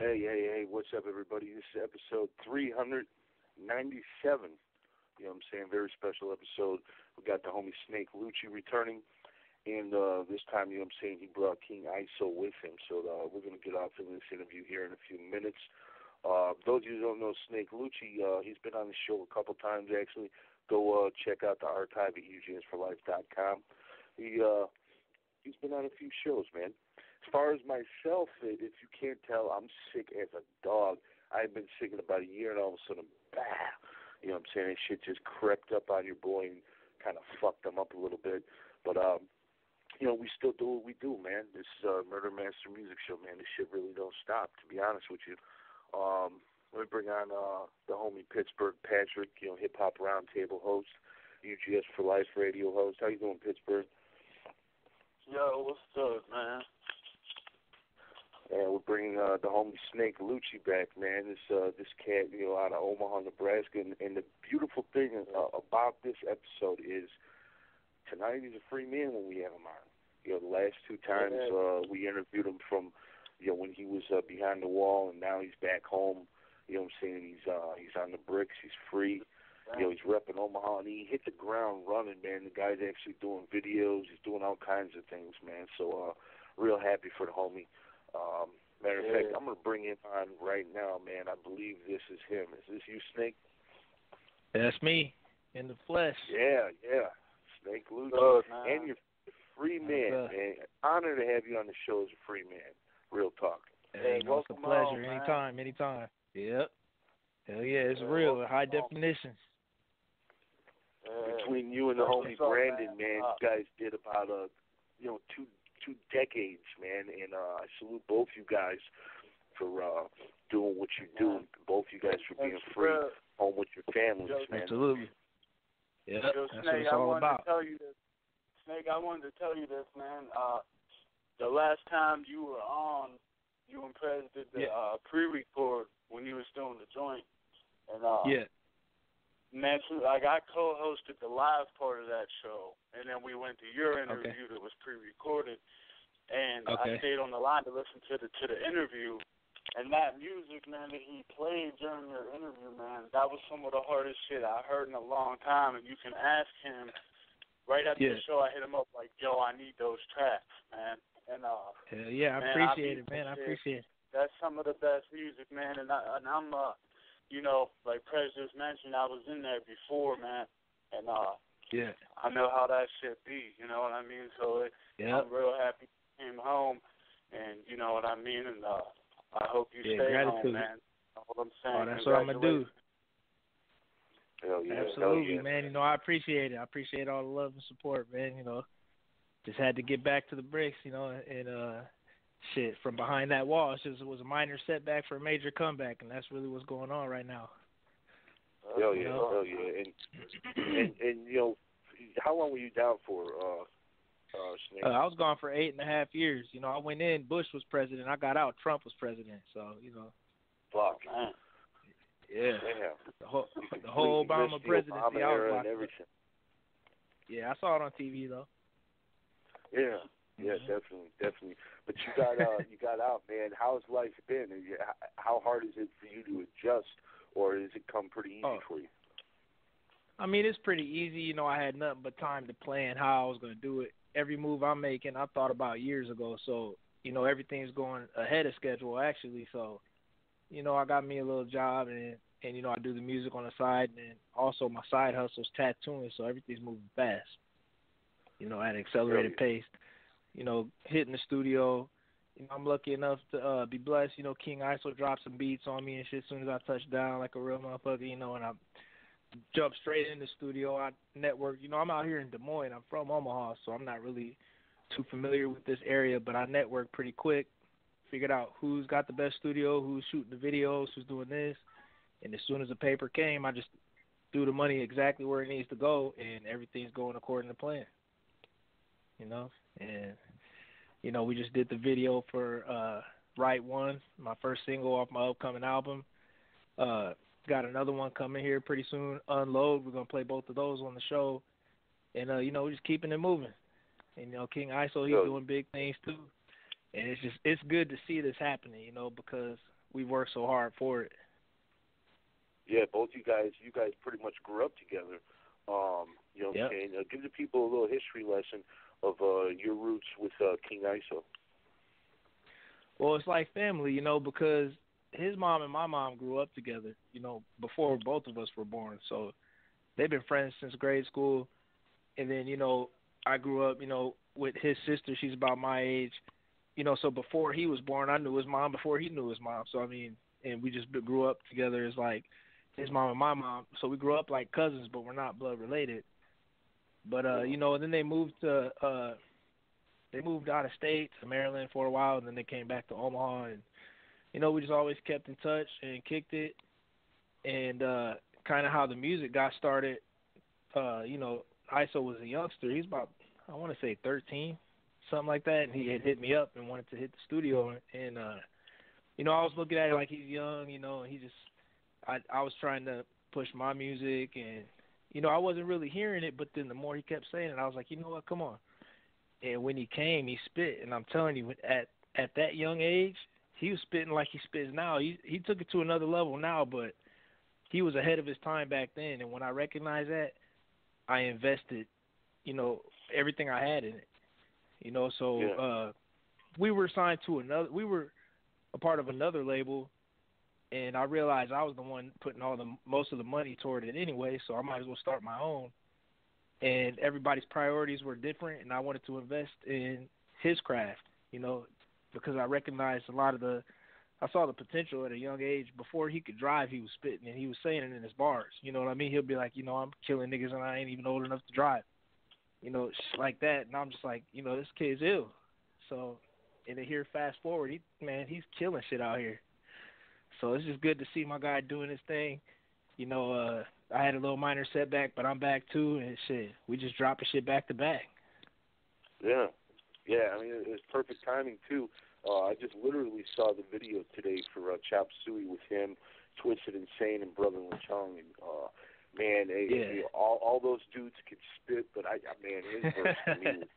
Hey, what's up, everybody? This is episode 397. You know what I'm saying? Very special episode. We got the homie Snake Lucci returning, and this time, you know what I'm saying, he brought King ISO with him. So we're going to get off into this interview here in a few minutes. Those of you who don't know Snake Lucci, he's been on the show a couple times, actually. Go check out the archive at UGSforlife.com. He's been on a few shows, man. As far as myself, if you can't tell, I'm sick as a dog. I've been sick in about a year, and all of a sudden, bah! You know what I'm saying? That shit just crept up on your boy and kind of fucked him up a little bit. But, you know, we still do what we do, man. This is a Murder Master Music Show, man. This shit really don't stop, to be honest with you. Let me bring on the homie Pittsburgh Patrick, you know, hip-hop roundtable host, UGS for Life radio host. How you doing, Pittsburgh? Yo, what's up, man? And we're bringing the homie Snake Lucci back, man. This cat, you know, out of Omaha, Nebraska. And the beautiful thing about this episode is tonight he's a free man when we have him on. You know, the last two times we interviewed him from, you know, when he was behind the wall, and now he's back home. You know what I'm saying? He's on the bricks. He's free. You know, he's repping Omaha, and he hit the ground running, man. The guy's actually doing videos. He's doing all kinds of things, man. So real happy for the homie. Matter of fact, I'm going to bring him on right now, man. I believe this is him. Is this you, Snake? That's me, in the flesh. Yeah. Snake Lucci. And you're a free man, man. Honor to have you on the show as a free man. Real talk. Hey, it's a pleasure. Anytime. Yep. Hell yeah, it's real. High definition. Between you and the homie Brandon, man, you guys did about two decades, man, and I salute both you guys for doing what you do. Both you guys for being free, home with your families, man. Absolutely. Yeah, that's Snake, what it's all about. Snake, I wanted to tell you this, man. The last time you were on, you and Prez did the pre-record when you was doing the joint, and man, like I co-hosted the live part of that show, and then we went to your interview that was pre-recorded, and I stayed on the line to listen to the interview, and that music, man, that he played during your interview, man, that was some of the hardest shit I heard in a long time, and you can ask him. Right after the show, I hit him up like, yo, I need those tracks, man, and hell yeah, I appreciate it, man. I appreciate it. That's some of the best music, man, and I'm you know, like Prez just mentioned, I was in there before, man, and I know how that shit be, you know what I mean? So I'm real happy you came home, and you know what I mean, and I hope you stay home, man. That's what I'm saying. Oh, that's what I'm gonna do. Hell yeah. Absolutely, man. You know, I appreciate it. I appreciate all the love and support, man. You know, just had to get back to the bricks, you know, and shit, from behind that wall, it was a minor setback for a major comeback, and that's really what's going on right now. Hell yeah. And you know, how long were you down for, Snake? I was gone for 8.5 years. You know, I went in, Bush was president. I got out, Trump was president. So, you know. Fuck, man. Yeah. Damn. The whole Obama presidency, Obama I was era locked and everything. up. Yeah, I saw it on TV, though. Yeah, definitely. But you got out, man. How's life been? How hard is it for you to adjust, or has it come pretty easy for you? I mean, it's pretty easy. You know, I had nothing but time to plan how I was going to do it. Every move I'm making, I thought about years ago. So, you know, everything's going ahead of schedule, actually. So, you know, I got me a little job, and you know, I do the music on the side, and also my side hustle's tattooing, so everything's moving fast. You know, at an accelerated pace. You know, hitting the studio. You know, I'm lucky enough to be blessed. You know, King ISO dropped some beats on me and shit as soon as I touched down like a real motherfucker, you know, and I jumped straight in the studio. I networked. You know, I'm out here in Des Moines. I'm from Omaha, so I'm not really too familiar with this area, but I networked pretty quick. Figured out who's got the best studio, who's shooting the videos, who's doing this. And as soon as the paper came, I just threw the money exactly where it needs to go, and everything's going according to plan. You know, and, you know, we just did the video for Right One, my first single off my upcoming album. Got another one coming here pretty soon, Unload. We're going to play both of those on the show. And, you know, we're just keeping it moving. And, you know, King ISO, he's doing big things too. And it's good to see this happening, you know, because we worked so hard for it. Yeah, both you guys pretty much grew up together. You know what I'm saying? Give the people a little history lesson of your roots with King ISO. Well, it's like family, you know, because his mom and my mom grew up together, you know, before both of us were born. So they've been friends since grade school. And then, you know, I grew up, you know, with his sister. She's about my age. You know, so before he was born, I knew his mom before he knew his mom. So, I mean, and we just grew up together as, like, his mom and my mom. So we grew up like cousins, but we're not blood related. But, you know, and then they moved out of state to Maryland for a while, and then they came back to Omaha. And, you know, we just always kept in touch and kicked it. And kind of how the music got started, you know, ISO was a youngster. He's about, I want to say 13, something like that. And he had hit me up and wanted to hit the studio. And you know, I was looking at it like he's young, you know, and he just, I was trying to push my music. And, you know, I wasn't really hearing it. But then the more he kept saying it, I was like, you know what, come on. And when he came, he spit. And I'm telling you, at that young age, he was spitting like he spits now. He took it to another level now, but he was ahead of his time back then. And when I recognized that, I invested, you know, everything I had in it. You know, so we were signed to we were a part of another label, and I realized I was the one putting most of the money toward it anyway, so I might as well start my own. And everybody's priorities were different, and I wanted to invest in his craft, you know, because I recognized I saw the potential at a young age. Before he could drive, he was spitting, and he was saying it in his bars. You know what I mean? He'll be like, you know, I'm killing niggas, and I ain't even old enough to drive. You know, shit like that. And I'm just like, you know, this kid's ill. So, and then here, fast forward, he's killing shit out here. So it's just good to see my guy doing his thing. You know, I had a little minor setback, but I'm back too, and shit, we just dropping shit back to back. Yeah. I mean, it's perfect timing too. I just literally saw the video today for Chop Suey with him, Twisted Insane, and Brother Lechong. And man, all those dudes could spit, but man, his verse to me was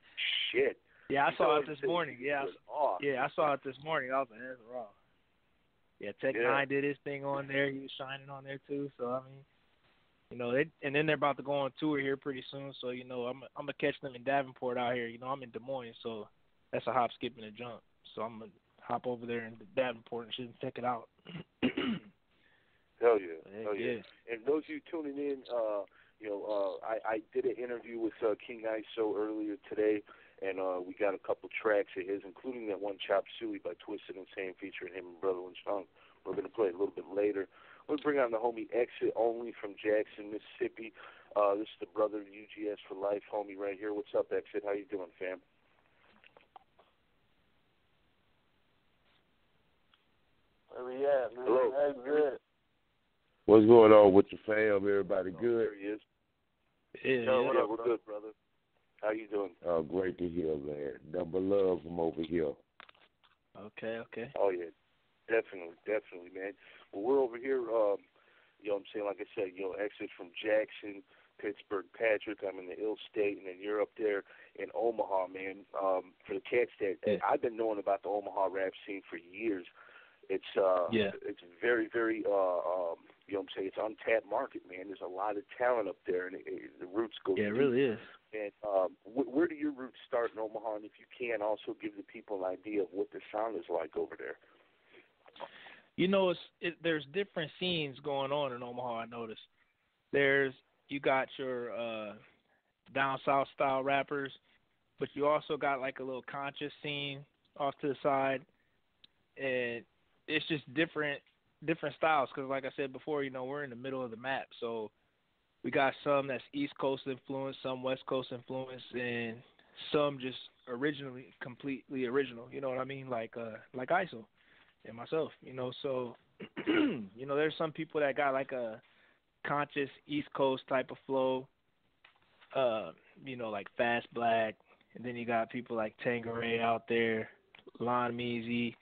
shit. Yeah, I saw it this morning. Yeah, I saw it this morning. I was like, that's raw. Yeah, Tech 9 did his thing on there. He was shining on there too. So I mean, you know, and then they're about to go on tour here pretty soon. So you know, I'm gonna catch them in Davenport out here. You know, I'm in Des Moines, so that's a hop, skip, and a jump. So I'm gonna hop over there in Davenport and check it out. Hell yeah. And those of you tuning in, you know, I did an interview with King ISO earlier today, and we got a couple tracks of his, including that one Chop Suey by Twisted Insane featuring him and Brother Lechong. We're going to play it a little bit later. We'll bring on the homie Exit Only from Jackson, Mississippi. This is the brother of UGS for life, homie, right here. What's up, Exit? How you doing, fam? Where we at, man? Hello. That's good. What's going on with your fam? Everybody good? There he is. Yeah, we're good, brother. How you doing? Oh, great to hear, man. Number love from over here. Okay. Oh, yeah. Definitely, man. Well, we're over here, you know what I'm saying? Like I said, you know, Exit from Jackson, Pittsburgh, Patrick. I'm in the Ill State, and then you're up there in Omaha, man. For the cats that I've been knowing about the Omaha rap scene for years. It's very, very, you know what I'm saying? It's untapped market, man. There's a lot of talent up there, and the roots go deep. Yeah, it really is. And where do your roots start in Omaha? And if you can, also give the people an idea of what the sound is like over there. You know, there's different scenes going on in Omaha, I noticed. You got your down south style rappers, but you also got like a little conscious scene off to the side, and it's just different styles. Because like I said before, you know, we're in the middle of the map, so we got some that's East Coast influence, some West Coast influence, and some just completely original. You know what I mean? Like ISO and myself. You know, so you know, there's some people that got like a conscious East Coast type of flow. You know, like Fast Black, and then you got people like Tangeray out there, Lon Measy.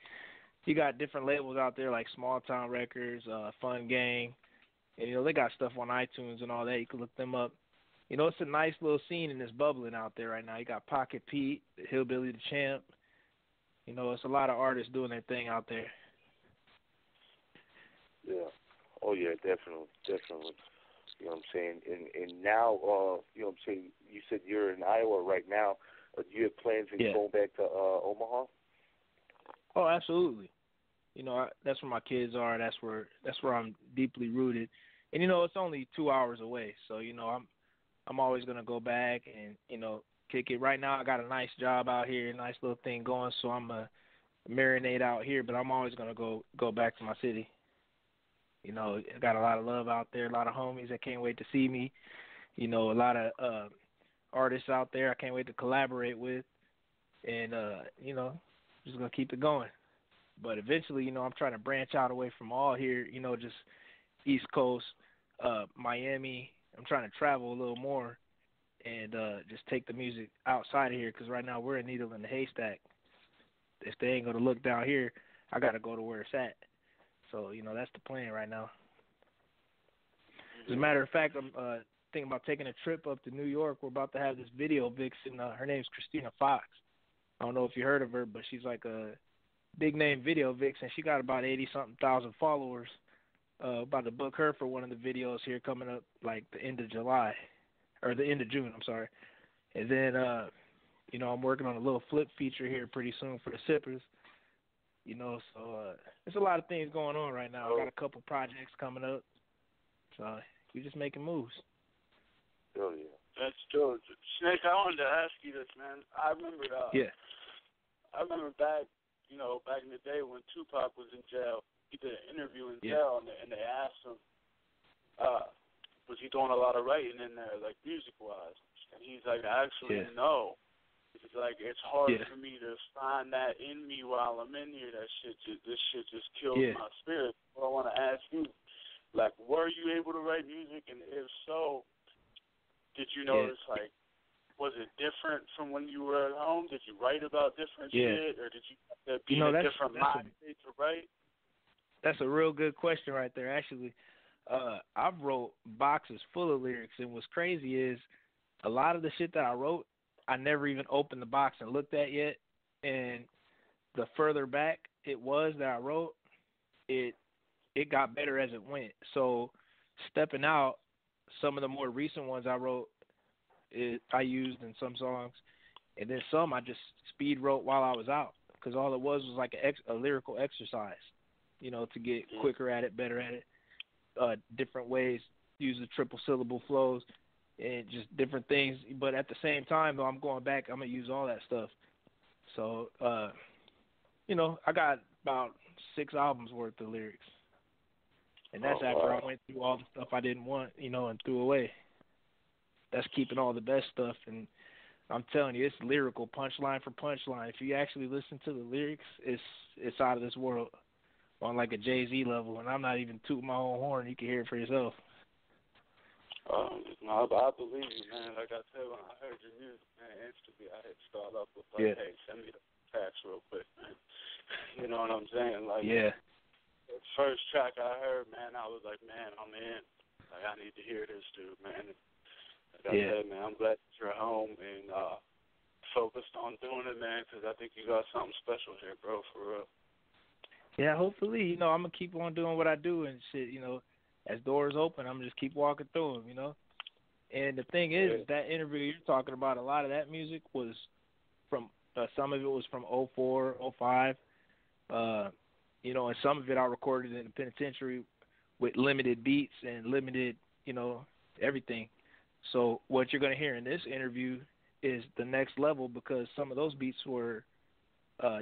You got different labels out there like Small Town Records, Fun Gang. And, you know, they got stuff on iTunes and all that. You can look them up. You know, it's a nice little scene and it's bubbling out there right now. You got Pocket Pete, Hillbilly the Champ. You know, it's a lot of artists doing their thing out there. Yeah. Oh yeah, definitely, definitely. You know what I'm saying? And now, you know what I'm saying, you said you're in Iowa right now. Do you have plans of going back to Omaha? Oh, absolutely. You know, that's where my kids are. That's where I'm deeply rooted. And you know, it's only 2 hours away, so you know, I'm always gonna go back and you know kick it. Right now, I got a nice job out here, a nice little thing going, so I'm a marinate out here. But I'm always gonna go back to my city. You know, I got a lot of love out there, a lot of homies that can't wait to see me. You know, a lot of artists out there I can't wait to collaborate with, and you know, just gonna keep it going. But eventually, you know, I'm trying to branch out away from all here. You know, just East Coast, Miami. I'm trying to travel a little more and just take the music outside of here because right now we're a needle in the haystack. If they ain't gonna look down here, I gotta go to where it's at. So you know that's the plan right now. As a matter of fact, I'm thinking about taking a trip up to New York. We're about to have this video vixen. Her name's Christina Fox. I don't know if you heard of her, but she's like a big name video vixen. She got about 80-something thousand followers. About to book her for one of the videos here coming up like the end of July or the end of June. I'm sorry. And then you know I'm working on a little flip feature here pretty soon for the Sippers. You know, so there's a lot of things going on right now. I got a couple projects coming up, so we're just making moves. Oh yeah, that's true. Snake, I wanted to ask you this, man. I remember. I remember back in the day when Tupac was in jail. He did an interview in jail, and they asked him, was he doing a lot of writing in there, like music-wise? And he's like, actually, no. It's like it's hard for me to find that in me while I'm in here. This shit just kills my spirit. So I want to ask you, like, were you able to write music? And if so, did you notice, like, was it different from when you were at home? Did you write about different shit, or did you have to be in a different mind state to write? That's a real good question right there. Actually, I've wrote boxes full of lyrics, and what's crazy is a lot of the shit that I wrote, I never even opened the box and looked at yet. And the further back it was that I wrote, it got better as it went. So stepping out, some of the more recent ones I wrote, I used in some songs, and then some I just speed wrote while I was out because all it was like a lyrical exercise, you know, to get quicker at it, better at it, different ways, use the triple syllable flows, and just different things. But at the same time, though, I'm going back, I'm going to use all that stuff. So, you know, I got about 6 albums worth of lyrics. And that's after I went through all the stuff I didn't want, you know, and threw away. That's keeping all the best stuff. And I'm telling you, it's lyrical, punchline for punchline. If you actually listen to the lyrics, it's out of this world on like a Jay-Z level. And I'm not even tooting my own horn. You can hear it for yourself. No, I believe you, man. Like I said, when I heard your music, man, instantly I had to start up with like, hey, send me the tracks real quick, man. You know what I'm saying? Like, the first track I heard, man, I was like, man, I'm in. Like, I need to hear this dude, man. Like I said, man, I'm glad that you're home and focused on doing it, man, because I think you got something special here, bro, for real. Yeah, hopefully. You know, I'm going to keep on doing what I do and shit, you know. As doors open, I'm just keep walking through them, you know. And the thing is, that interview you're talking about, a lot of that music was from some of it was from '04, '05, you know, and some of it I recorded in the penitentiary with limited beats and limited, you know, everything. So what you're going to hear in this interview is the next level because some of those beats were,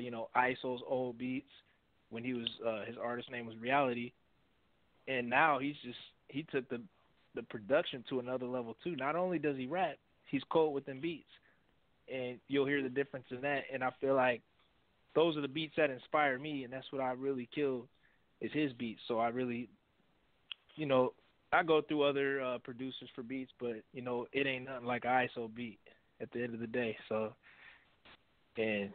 you know, ISO's old beats when he was his artist name was Reality. And now he took the production to another level too. Not only does he rap, he's cold with them beats, and you'll hear the difference in that. And I feel like those are the beats that inspire me, and that's what I really kill is his beats. So I really, you know, I go through other producers for beats, but you know, it ain't nothing like an ISO beat at the end of the day. So, and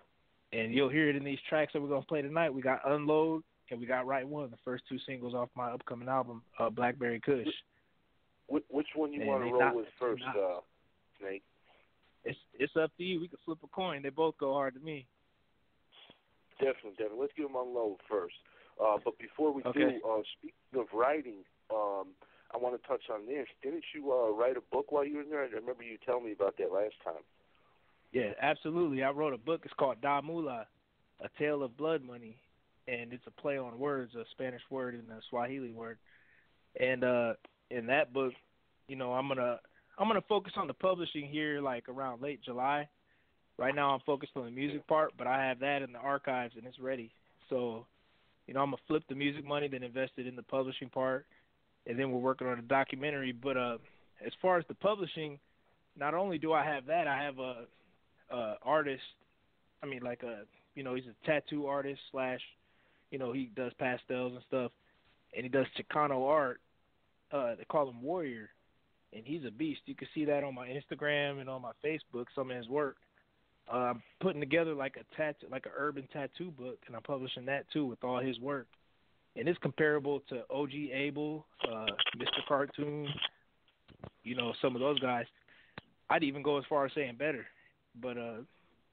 you'll hear it in these tracks that we're gonna play tonight. We got Unload. And we got Right One, the first 2 singles off my upcoming album, Blackberry Kush. Which one you want to roll with first, Snake? It's up to you. We can flip a coin. They both go hard to me. Definitely. Let's give them Unload first. But before we do, speaking of writing, I want to touch on this. Didn't you write a book while you were in there? I remember you telling me about that last time. Yeah, absolutely. I wrote a book. It's called Da Mula, A Tale of Blood Money, and it's a play on words, a Spanish word and a Swahili word. And in that book, you know, I'm gonna focus on the publishing here, like around late July. Right now, I'm focused on the music part, but I have that in the archives and it's ready. So, you know, I'm gonna flip the music money, then invest it in the publishing part, and then we're working on a documentary. But as far as the publishing, not only do I have that, I have a artist. I mean, like you know, he's a tattoo artist / you know, he does pastels and stuff, and he does Chicano art. They call him Warrior, and he's a beast. You can see that on my Instagram and on my Facebook, some of his work. I'm putting together like an urban tattoo book, and I'm publishing that too with all his work. And it's comparable to OG Abel, Mr. Cartoon, you know, some of those guys. I'd even go as far as saying better. But,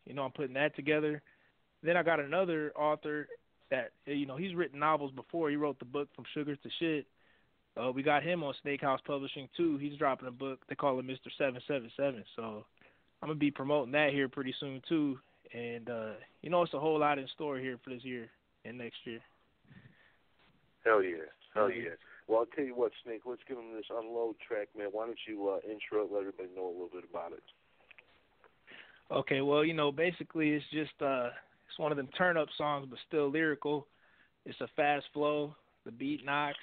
you know, I'm putting that together. Then I got another author that, you know, he's written novels before. He wrote the book From Sugar to Shit. We got him on Snakehouse Publishing too. He's dropping a book. They call it Mr. 777. So I'm going to be promoting that here pretty soon too. And, you know, it's a whole lot in store here for this year and next year. Hell yeah. Hell yeah. Well, I'll tell you what, Snake, let's give him this Unload track, man. Why don't you intro it, let everybody know a little bit about it. Okay, well, you know, basically it's just it's one of them turn-up songs but still lyrical. It's a fast flow. The beat knocks.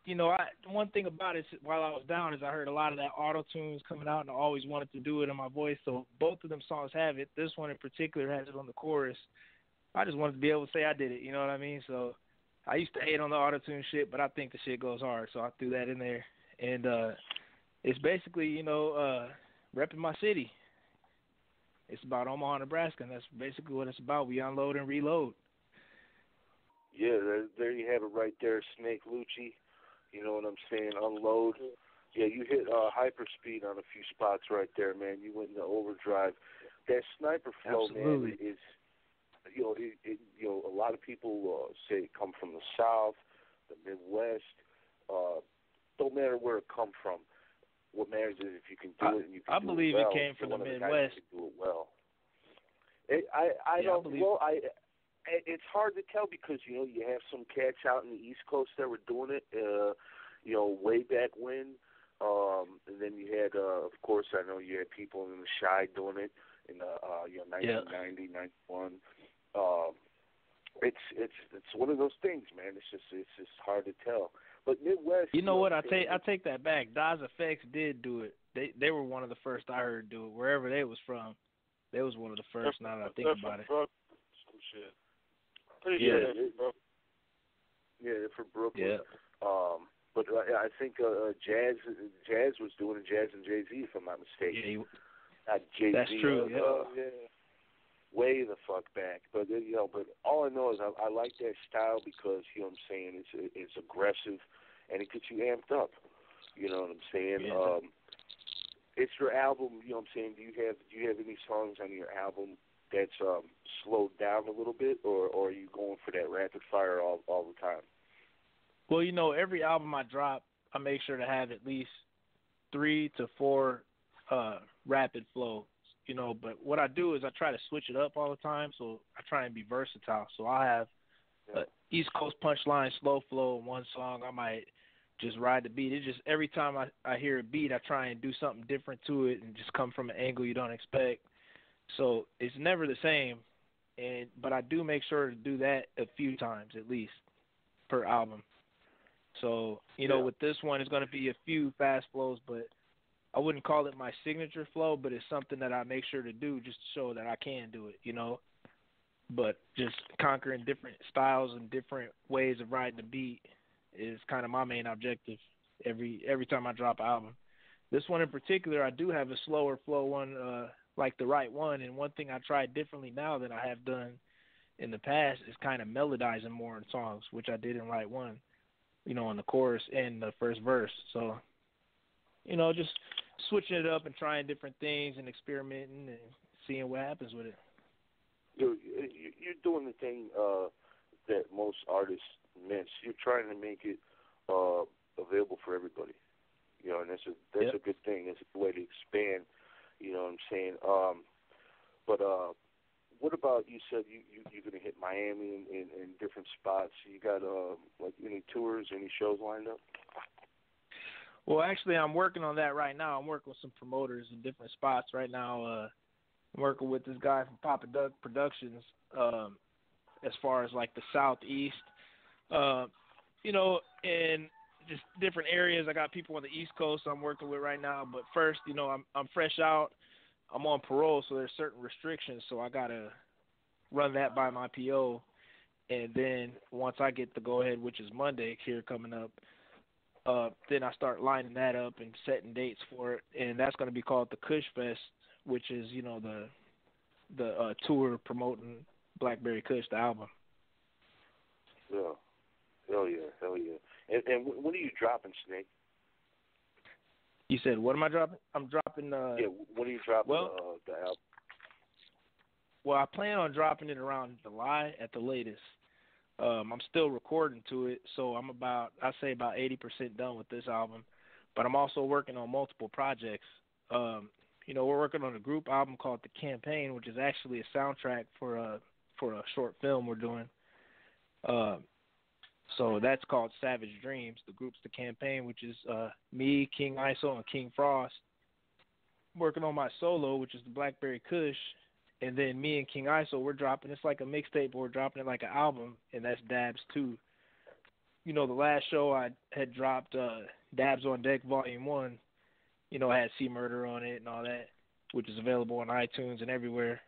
You know, one thing about it while I was down is I heard a lot of that auto-tunes coming out, and I always wanted to do it in my voice. So both of them songs have it. This one in particular has it on the chorus. I just wanted to be able to say I did it, you know what I mean? So I used to hate on the auto-tune shit, but I think the shit goes hard, so I threw that in there. And it's basically, you know, repping my city. It's about Omaha, Nebraska, and that's basically what it's about. We unload and reload. Yeah, there you have it right there, Snake Lucci. You know what I'm saying? Unload. Yeah, you hit hyperspeed on a few spots right there, man. You went into overdrive. That sniper flow, Absolutely. man, is, you know, you know, a lot of people say it come from the South, the Midwest. Don't matter where it come from. What matters is if you can do it and you can do it well. I believe it came from the Midwest. Can do it well. It's hard to tell because, you know, you have some cats out in the East Coast that were doing it, you know, way back when. And then you had, of course, I know you had people in the Chi doing it in, you know, 1990, 91. It's one of those things, man. It's just hard to tell. But Midwest, you know what? I take that back. Daz Effects did do it. They were one of the first I heard do it. Wherever they was from, they was one of the first. Now that I think about it. Some shit. Pretty sure they're from Brooklyn. Yeah, they're from Brooklyn. Yeah. But I think Jazz was doing it. Jazz and Jay-Z, if I'm not mistaken. Yeah, Jay-Z. That's true. Yeah. Way the fuck back. But you know, but all I know is I like that style because, you know what I'm saying, it's aggressive and it gets you amped up. You know what I'm saying? Yeah. It's your album, you know what I'm saying, do you have any songs on your album that's slowed down a little bit, or are you going for that rapid fire all the time? Well, you know, every album I drop, I make sure to have at least 3 to 4 rapid flow. You know, but what I do is I try to switch it up all the time, so I try and be versatile. So I have East Coast punchline, slow flow in one song. I might just ride the beat. It just every time I hear a beat, I try and do something different to it and just come from an angle you don't expect. So it's never the same, but I do make sure to do that a few times at least per album. So, you know, with this one, it's going to be a few fast flows, but I wouldn't call it my signature flow, but it's something that I make sure to do just to show that I can do it, you know. But just conquering different styles and different ways of riding the beat is kind of my main objective every time I drop an album. This one in particular, I do have a slower flow one, like The Right One, and one thing I tried differently now than I have done in the past is kind of melodizing more in songs, which I did in Right One, you know, on the chorus and the first verse. So, you know, just switching it up and trying different things and experimenting and seeing what happens with it. You're doing the thing that most artists miss. You're trying to make it available for everybody. You know, and that's a good thing. It's a way to expand. You know what I'm saying? But what about, you said you're going to hit Miami and different spots. You got like any tours, any shows lined up? Well, actually, I'm working on that right now. I'm working with some promoters in different spots right now. I'm working with this guy from Papa Duck Productions as far as like the Southeast, you know, and just different areas. I got people on the East Coast I'm working with right now. But first, you know, I'm fresh out. I'm on parole, so there's certain restrictions. So I got to run that by my PO. And then once I get the go-ahead, which is Monday here coming up, then I start lining that up and setting dates for it. And that's going to be called the Kush Fest, which is, you know, the tour promoting Blackberry Kush, the album. Yeah. Hell yeah. And when are you dropping, Snake? You said, what am I dropping? I'm dropping... yeah, when are you dropping the album? Well, I plan on dropping it around July at the latest. I'm still recording to it, so I'm about 80% done with this album. But I'm also working on multiple projects. You know, we're working on a group album called The Campaign, which is actually a soundtrack for a short film we're doing. So that's called Savage Dreams. The group's The Campaign, which is me, King ISO, and King Frost. Working on my solo, which is the Blackberry Kush. And then me and King ISO, we're dropping, it's like a mixtape, but we're dropping it like an album, and that's Dabs 2. You know, the last show I had dropped Dabs on Deck Volume 1. You know, I had C Murder on it and all that, which is available on iTunes and everywhere.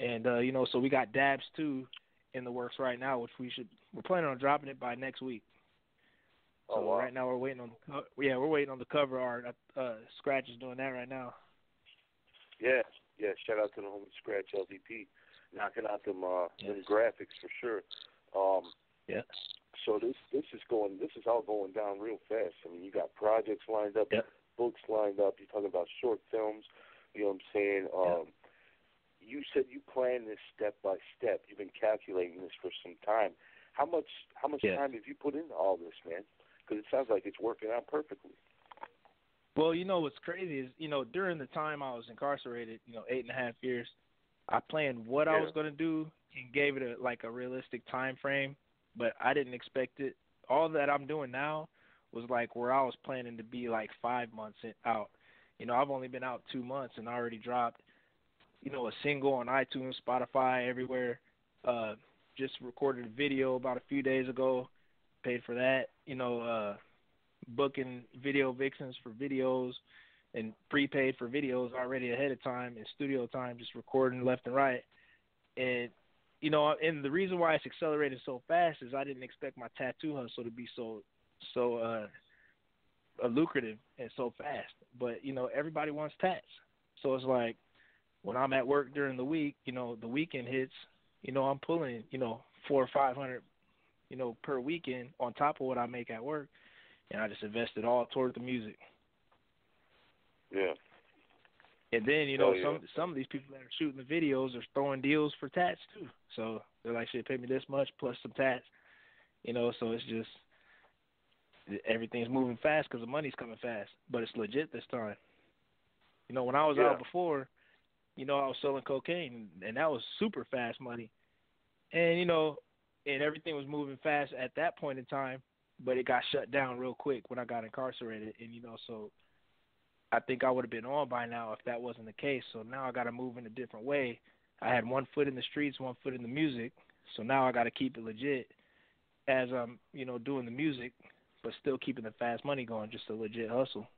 And, you know, so we got Dabs 2 in the works right now, which we're planning on dropping it by next week. So wow. Right now we're waiting on the cover art. Scratch is doing that right now. Yeah. Shout out to the homie Scratch LDP, knocking out them graphics for sure. Yeah. So this is all going down real fast. I mean, you got projects lined up, books lined up. You're talking about short films. You know what I'm saying? You said you plan this step by step. You've been calculating this for some time. How much time have you put into all this, man? Because it sounds like it's working out perfectly. Well, you know what's crazy is, you know, during the time I was incarcerated, you know, 8.5 years, I planned what I was going to do and gave it a realistic time frame, but I didn't expect it. All that I'm doing now was like where I was planning to be like 5 months out. You know, I've only been out 2 months and I already dropped, you know, a single on iTunes, Spotify, everywhere. Just recorded a video about a few days ago, paid for that, you know, booking video vixens for videos and prepaid for videos already ahead of time and studio time, just recording left and right. And, you know, and the reason why it's accelerated so fast is I didn't expect my tattoo hustle to be so lucrative and so fast. But, you know, everybody wants tats. So it's like when I'm at work during the week, you know, the weekend hits, you know, I'm pulling, you know, $400 or $500, you know, per weekend on top of what I make at work. And I just invested all toward the music. Yeah. And then, you know, some of these people that are shooting the videos are throwing deals for tats too. So they're like, shit, pay me this much plus some tats. You know, so it's just everything's moving fast because the money's coming fast. But it's legit this time. You know, when I was out before, you know, I was selling cocaine, and that was super fast money. And, you know, and everything was moving fast at that point in time. But it got shut down real quick when I got incarcerated. And, you know, so I think I would have been on by now if that wasn't the case. So now I got to move in a different way. I had 1 foot in the streets, 1 foot in the music. So now I got to keep it legit as I'm, you know, doing the music, but still keeping the fast money going, just a legit hustle.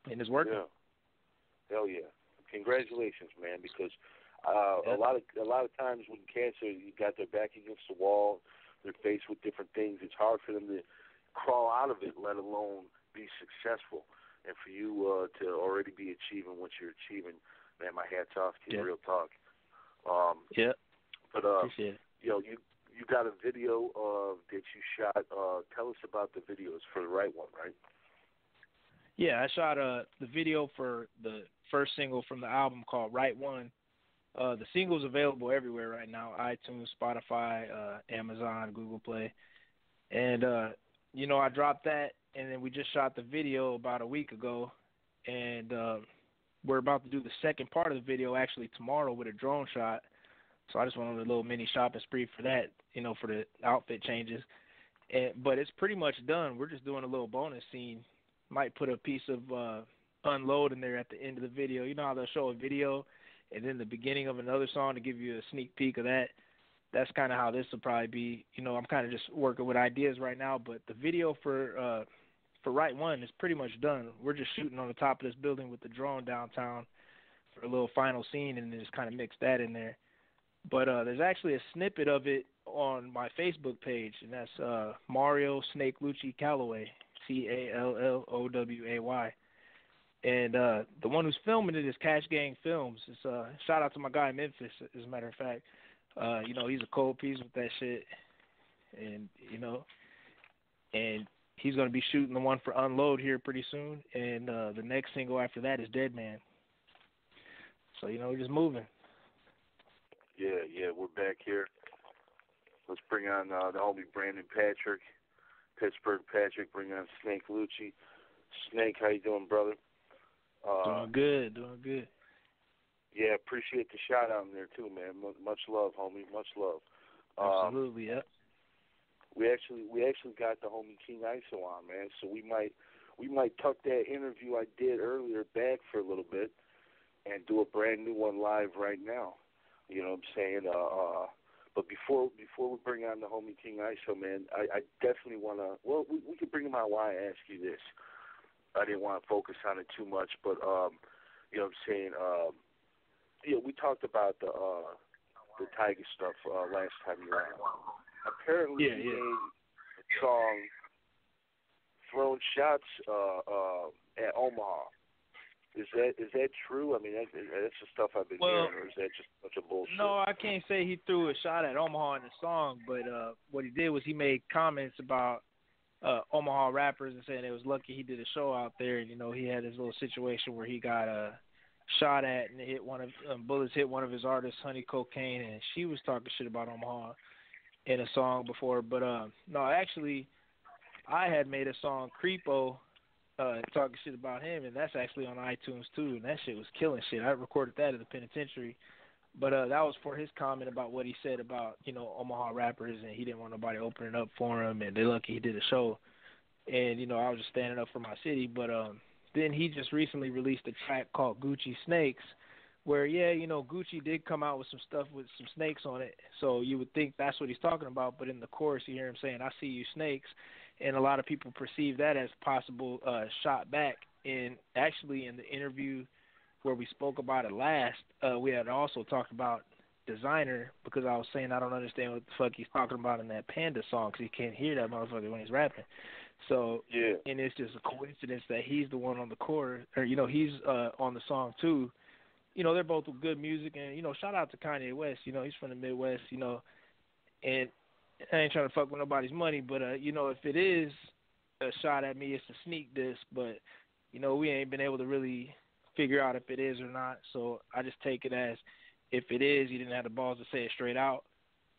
And it's working. Yeah. Hell yeah. Congratulations, man, because a lot of times when cancer, you got their back against the wall, they're faced with different things. It's hard for them to crawl out of it, let alone be successful. And for you to already be achieving what you're achieving, man, my hat's off to you, real talk. But appreciate it. You know, you got a video that you shot. Tell us about the videos for the right one, right? Yeah, I shot the video for the first single from the album called Right One, The single's available everywhere right now: iTunes, Spotify, Amazon, Google Play, and I dropped that, and then we just shot the video about a week ago, and we're about to do the second part of the video actually tomorrow with a drone shot. So I just went on a little mini shopping spree for that, for the outfit changes. But it's pretty much done. We're just doing a little bonus scene. Might put a piece of Unload in there at the end of the video. You know how they'll show a video and then the beginning of another song to give you a sneak peek of that? That's kind of how this will probably be. I'm kind of just working with ideas right now, but the video for Right One is pretty much done. We're just shooting on the top of this building with the drone downtown for a little final scene, and then just kind of mix that in there. But there's actually a snippet of it on my Facebook page, and that's Mario Snake Lucci Calloway, Calloway. And the one who's filming it is Cash Gang Films. It's shout out to my guy in Memphis, as a matter of fact. He's a cold piece with that shit, and and he's gonna be shooting the one for Unload here pretty soon, and the next single after that is Dead Man. So we're just moving. Yeah, we're back here. Let's bring on the homie Brandon Patrick, Pittsburgh Patrick. Bring on Snake Lucci. Snake, how you doing, brother? Doing good. Yeah, appreciate the shout out there too, man. Much love, homie. Much love. Absolutely, yep. We actually got the homie King ISO on, man. So we might tuck that interview I did earlier back for a little bit and do a brand new one live right now. You know what I'm saying? But before we bring on the homie King ISO, man, I definitely want to. Well, we could bring him on. Why I ask you this? I didn't want to focus on it too much, but you know what I'm saying? We talked about the Tiger stuff last time you were on. Apparently, he made a song throwing shots at Omaha. Is that true? I mean, that's the stuff I've been hearing, or is that just a bunch of bullshit? No, I can't say he threw a shot at Omaha in the song, but what he did was he made comments about Omaha rappers and saying it was lucky he did a show out there, and he had this little situation where he got shot at and hit bullets hit one of his artists, Honey Cocaine, and she was talking shit about Omaha in a song before. But no, actually, I had made a song, Creepo, talking shit about him, and that's actually on iTunes too, and that shit was killing shit. I recorded that at the penitentiary, but that was for his comment about what he said about Omaha rappers, and he didn't want nobody opening up for him, and they're lucky he did a show, and I was just standing up for my city. But then he just recently released a track called Gucci Snakes, where Gucci did come out with some stuff with some snakes on it, so you would think that's what he's talking about, but in the chorus you hear him saying, "I see you snakes," and a lot of people perceive that as possible shot back. And actually in the interview where we spoke about it last, we had also talked about Designer, because I was saying I don't understand what the fuck he's talking about in that Panda song, because he can't hear that motherfucker when he's rapping. So, yeah. And it's just a coincidence that he's the one on the chorus, or he's on the song too. They're both good music, and shout out to Kanye West. He's from the Midwest. And I ain't trying to fuck with nobody's money, but if it is a shot at me, it's a sneak diss. But we ain't been able to really figure out if it is or not. So I just take it as, if it is, he didn't have the balls to say it straight out.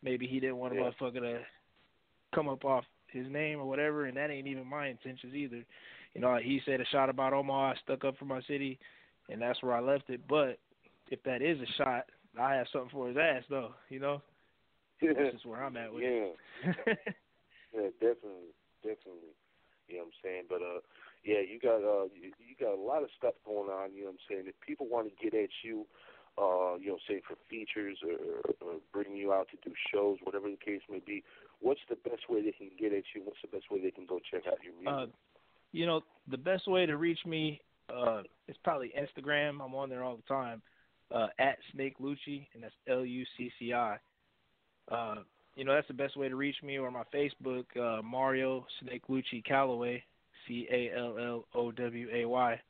Maybe he didn't want a motherfucker to come up off his name or whatever, and that ain't even my intentions either. He said a shot about Omaha, I stuck up for my city, and that's where I left it. But if that is a shot, I have something for his ass, though. That's just where I'm at with it. Yeah, definitely. You know what I'm saying? But you got a lot of stuff going on. You know what I'm saying? If people want to get at you, say for features or bring you out to do shows, whatever the case may be, what's the best way they can get at you? What's the best way they can go check out your music? The best way to reach me is probably Instagram. I'm on there all the time, at Snake Lucci, and that's Lucci. That's the best way to reach me, or my Facebook, Mario Snake Lucci Calloway, Calloway.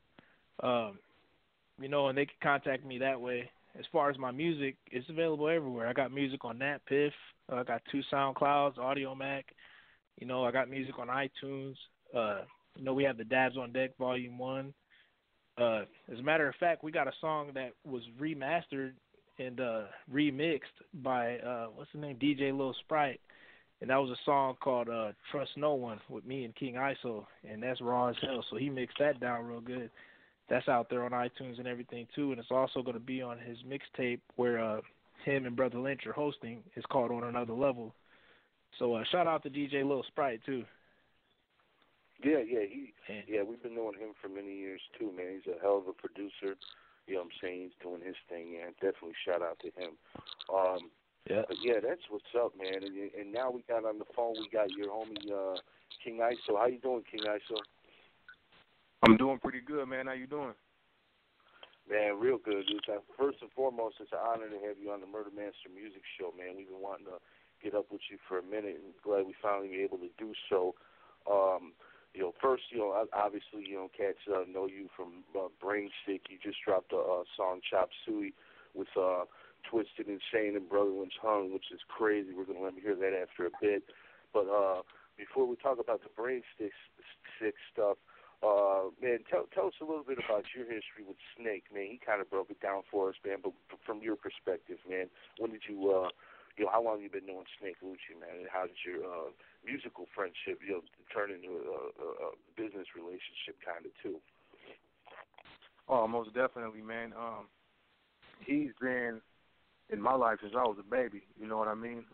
And they can contact me that way. As far as my music, it's available everywhere. I got music on Nat Piff. I got 2 SoundClouds, Audio Mac. I got music on iTunes. We have the Dabs on Deck Volume 1. As a matter of fact, we got a song that was remastered and remixed by what's the name, DJ Lil Sprite, and that was a song called Trust No One with me and King ISO, and that's raw as hell. So he mixed that down real good. That's out there on iTunes and everything too, and it's also going to be on his mixtape where him and Brother Lynch are hosting. It's called On Another Level. So shout out to DJ Lil Sprite too. Yeah, we've been knowing him for many years too, man. He's a hell of a producer. You know what I'm saying? He's doing his thing, and definitely shout out to him. But yeah, that's what's up, man. And now we got on the phone, we got your homie King ISO. How you doing, King ISO? I'm doing pretty good, man. How you doing? Man, real good. First and foremost, it's an honor to have you on the Murder Master Music Show, man. We've been wanting to get up with you for a minute, and glad we finally were able to do so. First, obviously, cats know you from Brain Stick. You just dropped a song, Chop Suey, with Twisted Insane and Brother Lynch Hung, which is crazy. We're going to let me hear that after a bit. But before we talk about the Brain Stick stuff, man, tell us a little bit about your history with Snake, man. He kind of broke it down for us, man, but from your perspective, man, when did you, how long have you been knowing Snake Lucci, man, and how did your musical friendship, turn into a business relationship kind of, too? Oh, most definitely, man. He's been in my life since I was a baby, you know what I mean?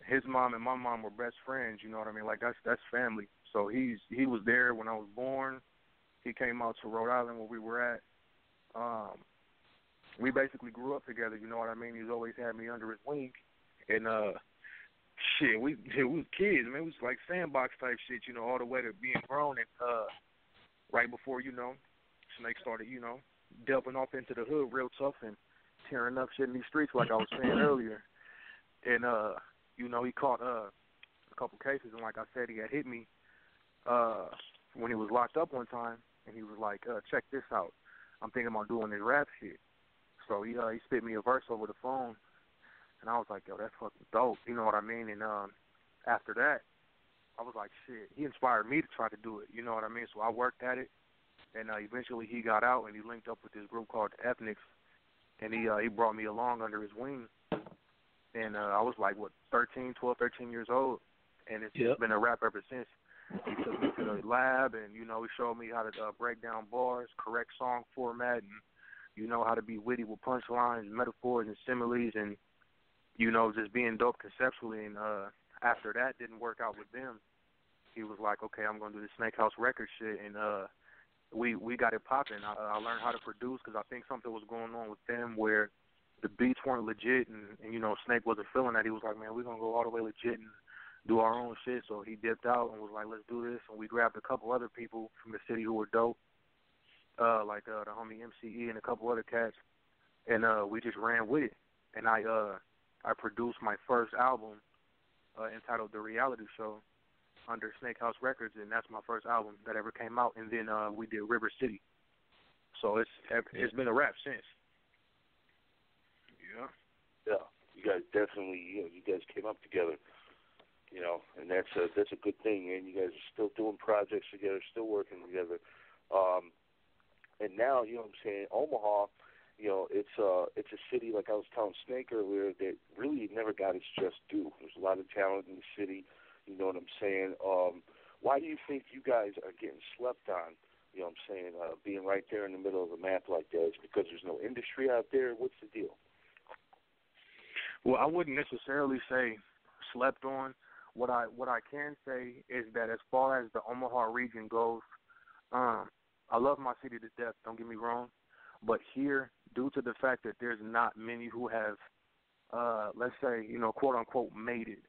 His mom and my mom were best friends, you know what I mean? Like, that's family. So he was there when I was born. He came out to Rhode Island where we were at. We basically grew up together, you know what I mean? He's always had me under his wing. And, we was kids, man. It was like sandbox type shit, all the way to being grown. And right before, Snake started, delving off into the hood real tough and tearing up shit in these streets like I was saying earlier. And, he caught a couple cases, and like I said, he had hit me when he was locked up one time, and he was like, check this out. I'm thinking about doing this rap shit. So he spit me a verse over the phone, and I was like, yo, that's fucking dope, you know what I mean? And after that, I was like, shit, he inspired me to try to do it, you know what I mean? So I worked at it, and eventually he got out, and he linked up with this group called the Ethnics, and he brought me along under his wing. And I was like, 13 years old, and it's been a rap ever since. He took me to the lab, and, he showed me how to break down bars, correct song format, and, how to be witty with punchlines, metaphors, and similes, and, just being dope conceptually. And after that didn't work out with them, he was like, okay, I'm going to do the Snake House record shit, and we got it popping. I learned how to produce because I think something was going on with them where the beats weren't legit, and Snake wasn't feeling that. He was like, man, we're going to go all the way legit and do our own shit. So he dipped out and was like, let's do this. And we grabbed a couple other people from the city who were dope, like the homie MCE and a couple other cats. And we just ran with it. And I produced my first album entitled The Reality Show under Snake House Records, and that's my first album that ever came out. And then we did River City. So it's been a rap since. Yeah. You guys definitely, you guys came up together. And that's a good thing, man. You guys are still doing projects together, still working together. And now, what I'm saying, Omaha, it's a city, like I was telling Snake earlier, that really never got its just due. There's a lot of talent in the city, you know what I'm saying? Why do you think you guys are getting slept on, you know what I'm saying, being right there in the middle of the map like that? Is it because there's no industry out there? What's the deal? Well, I wouldn't necessarily say slept on. What I can say is that as far as the Omaha region goes, I love my city to death, don't get me wrong, but here, due to the fact that there's not many who have, let's say, quote unquote, made it,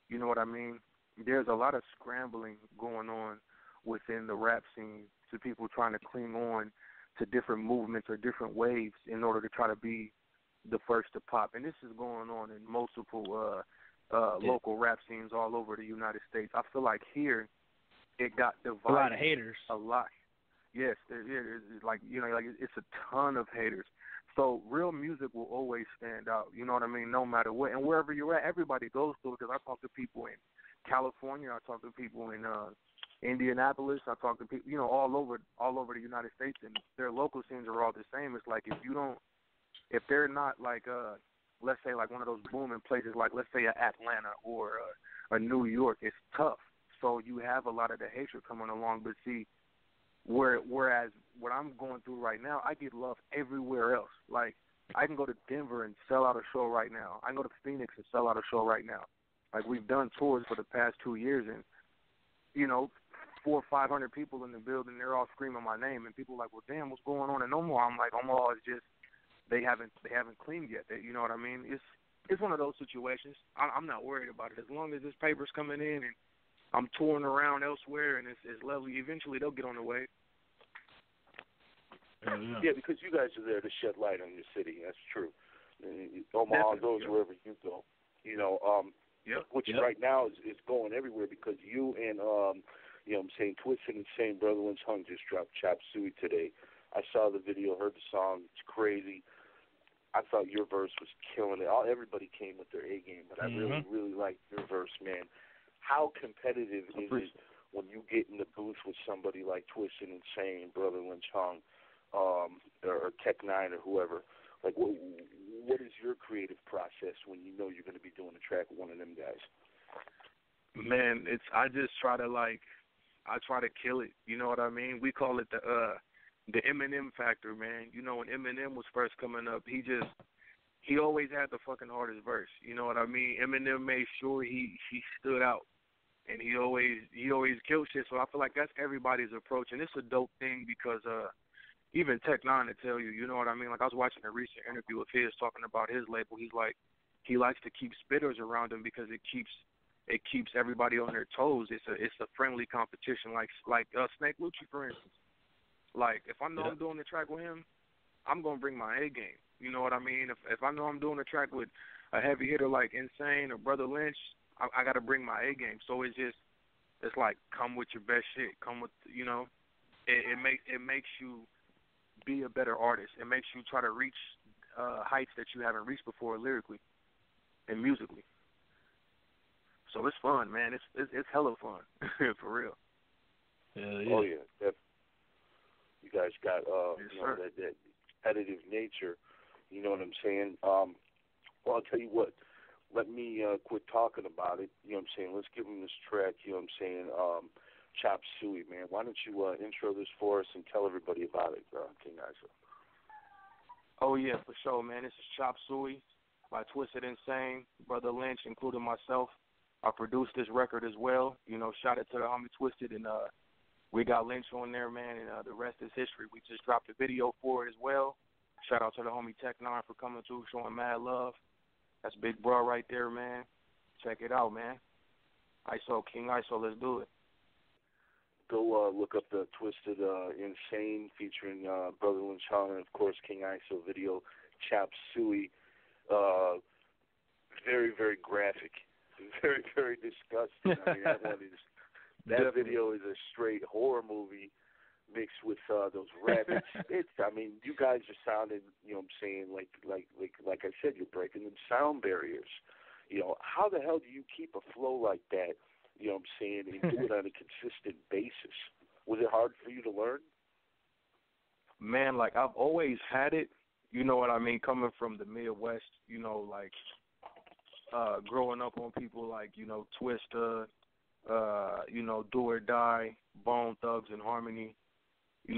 you know what I mean? There's a lot of scrambling going on within the rap scene to people trying to cling on to different movements or different waves in order to try to be the first to pop. And this is going on in multiple local rap scenes all over the United States. I feel like here it got divided. A lot of haters. A lot. Yes, it's like it's a ton of haters. So real music will always stand out. You know what I mean? No matter what, and wherever you're at, everybody goes through it. Because I talk to people in California, I talk to people in Indianapolis, I talk to people all over the United States, and their local scenes are all the same. It's like if you don't if they're not like let's say like one of those booming places like let's say Atlanta or a New York, it's tough. So you have a lot of the hatred coming along. But see, whereas what I'm going through right now, I get love everywhere else. Like I can go to Denver and sell out a show right now. I can go to Phoenix and sell out a show right now. Like we've done tours for the past 2 years, and 400 or 500 people in the building, they're all screaming my name, and people are like, well, damn, what's going on in Omaha? I'm like, Omaha is just they haven't cleaned yet. You know what I mean? It's one of those situations. I'm not worried about it as long as this paper's coming in and I'm touring around elsewhere and it's lovely. Eventually they'll get on the way. Yeah, because you guys are there to shed light on your city. That's true. Omaha goes wherever you go. Which right now is going everywhere because you and Twisted and Insane, Brother Lynch Hung just dropped Chop Suey today. I saw the video, heard the song. It's crazy. I thought your verse was killing it. Everybody came with their A game, but I really, really liked your verse, man. How competitive is it when you get in the booth with somebody like Twisted and Insane, Brother Lynch Hung, or Tech Nine or whoever? Like, what is your creative process when you know you're going to be doing a track with one of them guys? Man, I just try to kill it. You know what I mean? We call it the Eminem factor, man. When Eminem was first coming up, he always had the fucking hardest verse. You know what I mean? Eminem made sure he stood out, and he always killed shit. So I feel like that's everybody's approach, and it's a dope thing because even Tech Nine to tell you, you know what I mean? Like I was watching a recent interview of his talking about his label. He's like, he likes to keep spitters around him because it keeps everybody on their toes. It's a friendly competition, like Snake Lucci, for instance. Like if I know I'm doing the track with him, I'm gonna bring my A game. You know what I mean? If I know I'm doing a track with a heavy hitter like Insane or Brother Lynch, I got to bring my A game. So it's like come with your best shit. Come with it makes you be a better artist. It makes you try to reach heights that you haven't reached before lyrically and musically. So it's fun, man. It's hella fun for real. Yeah. Oh yeah, definitely. You guys got that competitive nature. You know what I'm saying? Well, I'll tell you what. Let me quit talking about it. You know what I'm saying? Let's give them this track. You know what I'm saying? Chop Suey, man. Why don't you intro this for us and tell everybody about it, King Isa? Oh yeah, for sure, man. This is Chop Suey by Twisted Insane, Brother Lynch, including myself. I produced this record as well. Shout out to the homie Twisted, and we got Lynch on there, man, and the rest is history. We just dropped a video for it as well. Shout out to the homie Tech Nine for coming through, showing mad love. That's Big Bro right there, man. Check it out, man. King ISO, let's do it. Go look up the Twisted Insane featuring Brother Lynch Hung and, of course, King ISO video, Chop Suey. Very, very graphic. Very, very disgusting. I mean, that video is a straight horror movie mixed with those rabbits. You guys are sounding, you know what I'm saying, like I said, you're breaking them sound barriers. How the hell do you keep a flow like that, you know what I'm saying, and do it on a consistent basis? Was it hard for you to learn? Man, like I've always had it, you know what I mean, coming from the Midwest, growing up on people like, Twista, Do or Die, Bone Thugs and Harmony,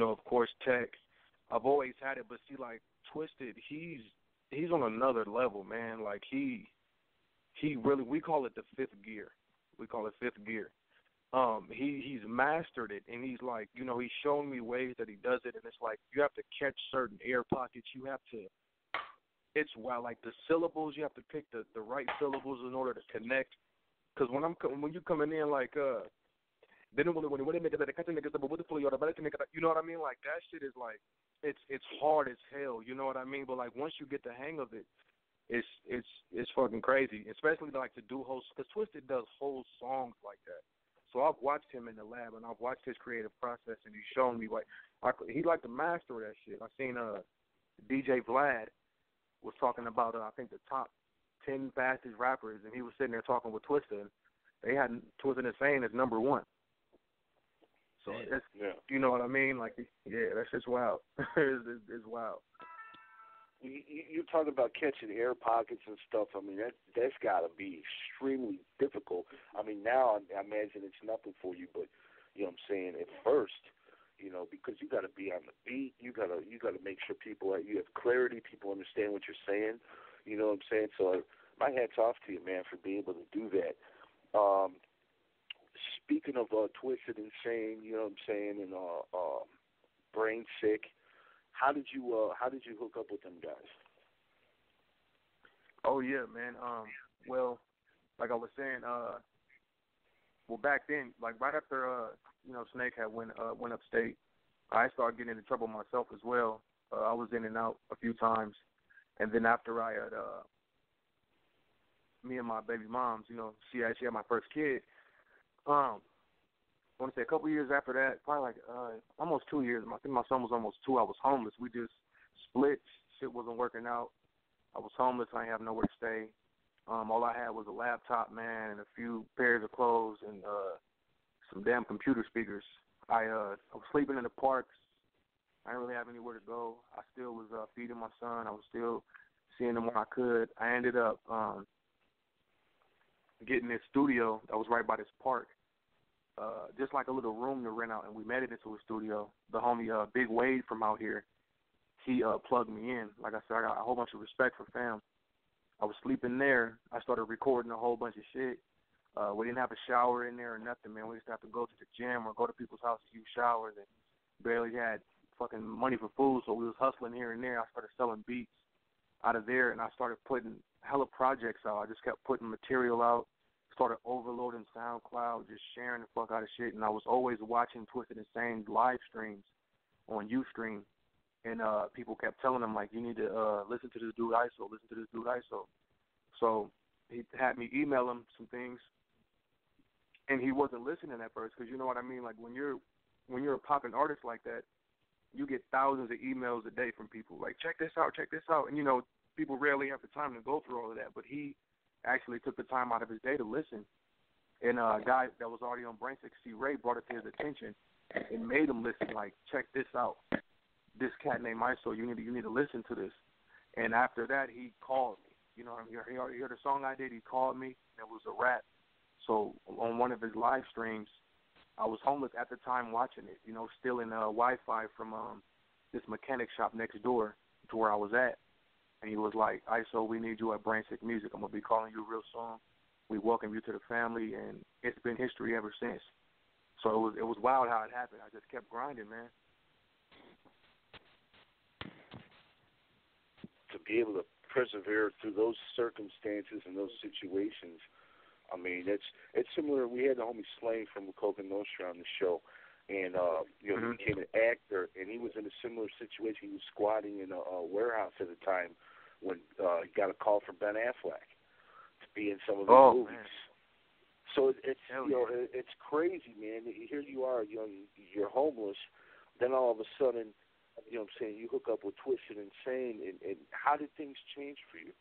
of course, Tech. I've always had it, but see, like, Twisted, he's on another level, man. Like, he really, we call it the fifth gear. He's mastered it, and he's like, he's shown me ways that he does it, and it's like you have to catch certain air pockets. You have to, it's wild, like the syllables, you have to pick the right syllables in order to connect. Because when you coming in like you know what I mean? Like that shit is like it's hard as hell, you know what I mean? But like once you get the hang of it, it's fucking crazy. Especially like to do whole, because Twisted does whole songs like that. So I've watched him in the lab and I've watched his creative process, and he's shown me like he like to master that shit. I seen DJ Vlad was talking about I think the top 10 fastest rappers, and he was sitting there talking with Twista, and they had Twisted Insane as number one. So you know what I mean? Like, yeah, that's just wild. It's wild. you're talking about catching air pockets and stuff. I mean, that's got to be extremely difficult. I mean, now I imagine it's nothing for you, but you know what I'm saying, at first, you know, because you got to be on the beat, you got to make sure you have clarity, people understand what you're saying. You know what I'm saying? So my hat's off to you, man, for being able to do that. Speaking of Twisted Insane, you know what I'm saying, and Brain Sick. How did you hook up with them guys? Oh yeah, man. Well, like I was saying, well back then, like right after you know, Snake had went upstate, I started getting into trouble myself as well. I was in and out a few times, and then after I had me and my baby moms, you know, she had my first kid. I want to say a couple years after that, probably like almost 2 years. I think my son was almost 2. I was homeless. We just split. Shit wasn't working out. I was homeless. I didn't have nowhere to stay. All I had was a laptop, man, and a few pairs of clothes and some damn computer speakers. I was sleeping in the parks. I didn't really have anywhere to go. I still was feeding my son. I was still seeing him when I could. I ended up getting this studio that was right by this park. Just like a little room to rent out, and we made it into a studio. The homie Big Wade from out here, he plugged me in. Like I said, I got a whole bunch of respect for fam. I was sleeping there. I started recording a whole bunch of shit. We didn't have a shower in there or nothing, man. We used to have to go to the gym or go to people's houses to use showers, and barely had fucking money for food, so we was hustling here and there. I started selling beats out of there, and I started putting hella projects out. I just kept putting material out. Started overloading SoundCloud, just sharing the fuck out of shit, and I was always watching Twisted Insane live streams on Ustream, and people kept telling him, like, you need to listen to this dude ISO, listen to this dude ISO. So he had me email him some things, and he wasn't listening at first, because you know what I mean, like when you're a popping artist like that, you get thousands of emails a day from people, like, check this out, and you know, people rarely have the time to go through all of that, but he actually took the time out of his day to listen. And a guy that was already on Brain Sick, C. Ray, brought it to his attention and made him listen, like, check this out. This cat named ISO, you need to listen to this. And after that, he called me. You know, he heard the song I did, he called me, and it was a rap. So on one of his live streams, I was homeless at the time watching it, you know, stealing Wi-Fi from this mechanic shop next door to where I was at. And he was like, ISO, we need you at Brain Sick Music. I'm going to be calling you real soon. We welcome you to the family, and it's been history ever since. So it was wild how it happened. I just kept grinding, man. To be able to persevere through those circumstances and those situations, I mean, it's similar. We had the homie Slane from Coca Nostra on the show, and you know, he became an actor, and he was in a similar situation. He was squatting in a warehouse at the time when he got a call from Ben Affleck to be in some of his movies. Man. So it's you know, it's crazy, man. Here you are, you know, you're homeless, then all of a sudden, you know what I'm saying, you hook up with Twisted Insane, and how did things change for you?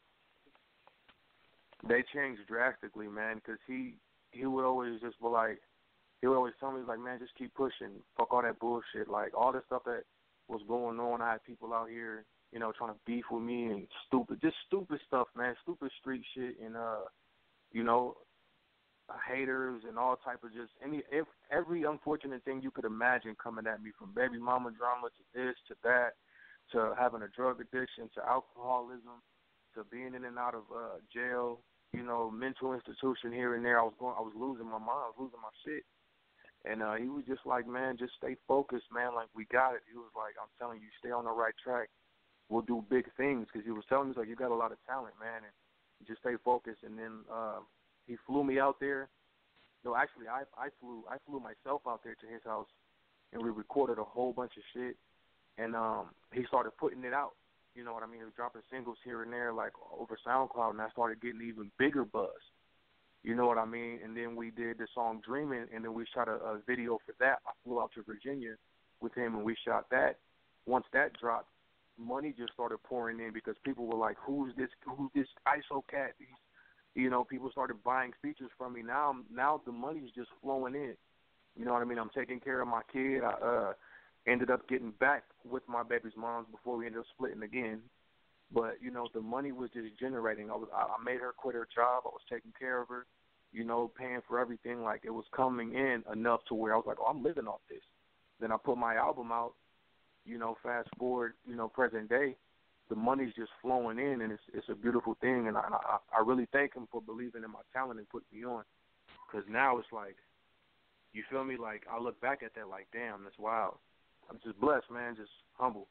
They changed drastically, man, because he would always just be like, he would always tell me, like, man, just keep pushing, fuck all that bullshit, like, all the stuff that was going on. I had people out here, you know, trying to beef with me and stupid stuff, man, stupid street shit, and you know, haters and all type of just every unfortunate thing you could imagine coming at me, from baby mama drama to this to that, to having a drug addiction, to alcoholism, to being in and out of jail, you know, mental institution here and there. I was losing my mind, I was losing my shit. And he was just like, man, just stay focused, man, like, we got it. He was like, I'm telling you, stay on the right track. We'll do big things, because he was telling me, like, you got a lot of talent, man, and just stay focused. And then he flew me out there. No, actually, I flew myself out there to his house, and we recorded a whole bunch of shit. And he started putting it out. You know what I mean? He was dropping singles here and there, like, over SoundCloud, and I started getting even bigger buzz. You know what I mean? And then we did the song Dreaming, and then we shot a video for that. I flew out to Virginia with him, and we shot that. Once that dropped, money just started pouring in, because people were like, who's this ISO cat? You know, people started buying features from me. Now the money's just flowing in. You know what I mean? I'm taking care of my kid. I ended up getting back with my baby's moms before we ended up splitting again. But the money was just generating. I made her quit her job. I was taking care of her, paying for everything. Like, it was coming in enough to where I was like, oh, I'm living off this. Then I put my album out. Fast forward, present day, the money's just flowing in, and it's a beautiful thing. And I really thank him for believing in my talent and putting me on. Because now it's like, you feel me? Like, I look back at that like, damn, that's wild. I'm just blessed, man, just humble,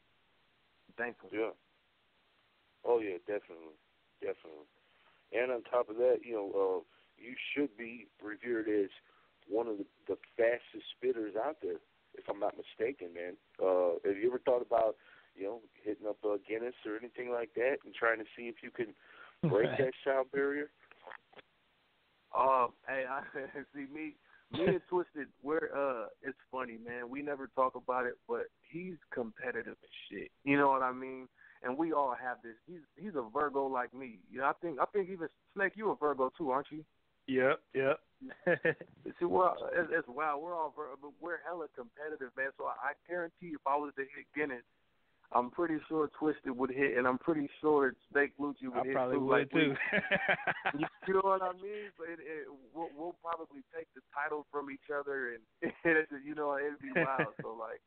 thankful. Yeah. Oh, yeah, definitely. And on top of that, you should be revered as one of the fastest spitters out there, if I'm not mistaken, man. Have you ever thought about, hitting up Guinness or anything like that and trying to see if you can break that sound barrier? Hey, see, me and Twisted, it's funny, man. We never talk about it, but he's competitive as shit. You know what I mean? And we all have this. He's a Virgo like me. I think even Snake, you a Virgo too, aren't you? Yep. See, well, it's wild. We're all Virgo, but we're hella competitive, man. So I guarantee if I was to hit Guinness, I'm pretty sure Twisted would hit, and I'm pretty sure Snake Lucci would hit. I probably too. would too. You know what I mean? But we'll probably take the title from each other, and it'd be wild. So like,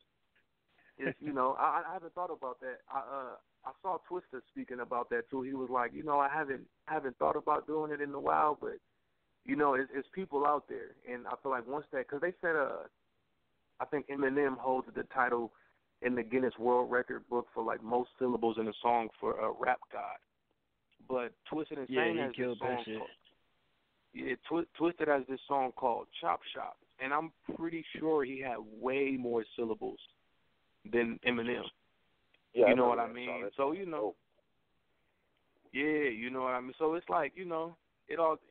it's I haven't thought about that. I saw Twister speaking about that too. He was like, I haven't thought about doing it in a while, but it's people out there, and I feel like once that, because they said I think Eminem holds the title in the Guinness World Record book for like most syllables in a song for a rap god. But Twisted Insane has this song called, Twisted has this song called Chop Shop, and I'm pretty sure he had way more syllables than Eminem. Yeah, you know what I mean? So yeah, you know what I mean. So it's like it all.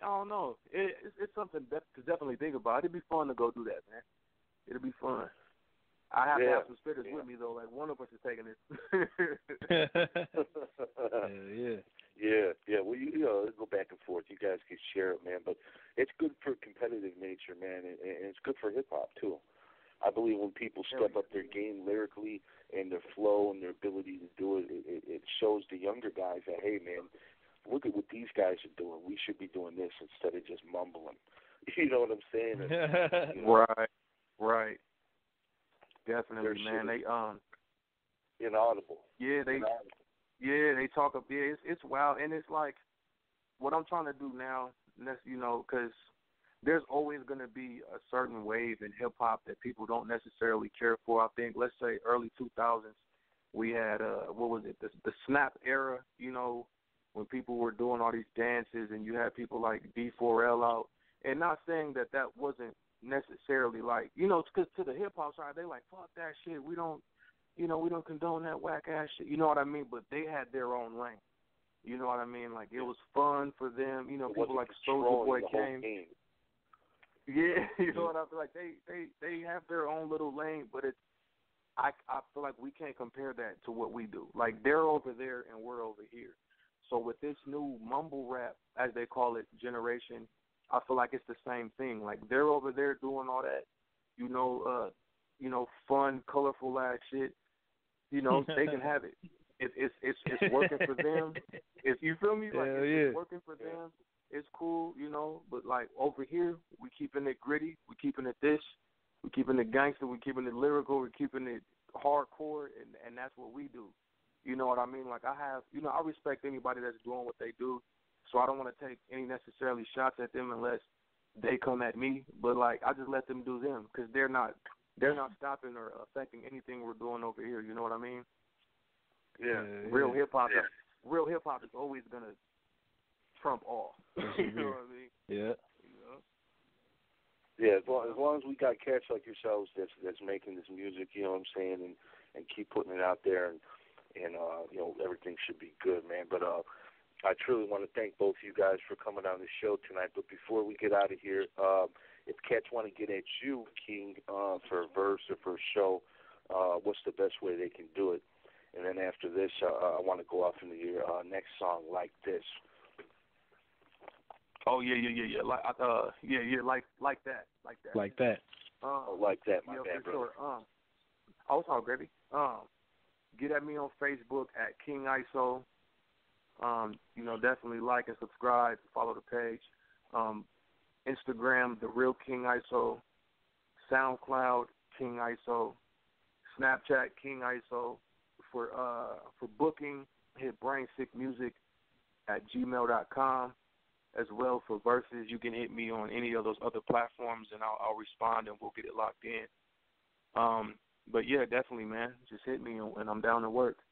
I don't know. It's something to definitely think about. It'd be fun to go do that, man. It'll be fun. I have to have some spitters with me though. Like one of us is taking it. Yeah. Well, go back and forth. You guys can share it, man. But it's good for competitive nature, man, and it's good for hip hop too. I believe when people step up their game lyrically and their flow and their ability to do it, it shows the younger guys that, hey, man, look at what these guys are doing. We should be doing this instead of just mumbling. You know what I'm saying? And, Right. Definitely, man. They inaudible. Yeah, they talk up. Yeah, it's wild, and it's like what I'm trying to do now. Because there's always going to be a certain wave in hip hop that people don't necessarily care for. I think, let's say, early 2000s, we had what was it? The snap era. When people were doing all these dances, and you had people like D4L out, and not saying that wasn't necessarily like, because to the hip hop side, they like, fuck that shit. We don't condone that whack ass shit. You know what I mean? But they had their own lane. You know what I mean? Like, it was fun for them. People like Soulja Boy came. Yeah, you know what I feel like? They have their own little lane, but I feel like we can't compare that to what we do. Like, they're over there and we're over here. So with this new mumble rap, as they call it, generation, I feel like it's the same thing. Like, they're over there doing all that, fun, colorful ass shit. They can have it. It's working for them. If you feel me, like it's working for them. It's cool, But like over here, we keeping it gritty. We keeping it this. We keeping it gangster. We keeping it lyrical. We keeping it hardcore, and that's what we do. You know what I mean? Like, I have, I respect anybody that's doing what they do. So I don't want to take any necessarily shots at them unless they come at me. But like, I just let them do them because they're not stopping or affecting anything we're doing over here. You know what I mean? Yeah. Real hip hop. Real hip hop is always gonna trump all. You know what I mean? Yeah. Yeah. As long as we got cats like yourselves that's making this music, you know what I'm saying, and keep putting it out there, and everything should be good, man. But I truly want to thank both of you guys for coming on the show tonight. But before we get out of here, if cats want to get at you, King, for a verse or for a show, what's the best way they can do it? And then after this, I want to go off into your next song, Like This. Oh yeah. Like that. Like that. Like that, my bad, for brother. Sure. Oh, it's all gravy. Get at me on Facebook at King ISO. Definitely like and subscribe, follow the page. Instagram, The Real King ISO, SoundCloud, King ISO, Snapchat, King ISO. For booking, hit brainsickmusic@gmail.com. As well, for verses, you can hit me on any of those other platforms, and I'll respond, and we'll get it locked in. But yeah, definitely, man. Just hit me, and I'm down to work.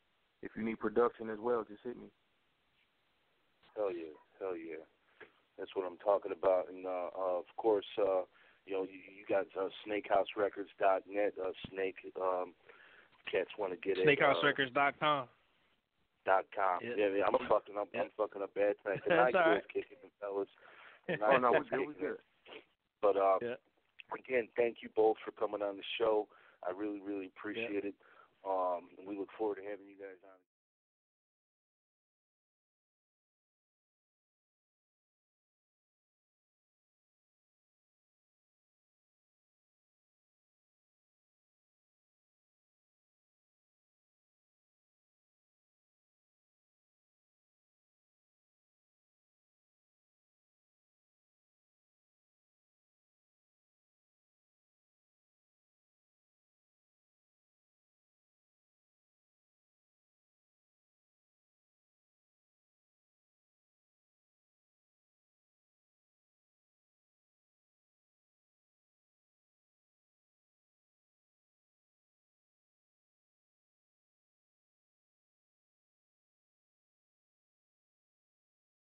If you need production as well, just hit me. Hell yeah. That's what I'm talking about. And of course, you got snakehouserecords.net. Snake cats want to get it. Snakehouserecords.com. .com. Yeah, I'm fucking up bad tonight. The night is kicking the fellas. Oh no, we good. But again, thank you both for coming on the show. I really, really appreciate it. And we look forward to having you guys on.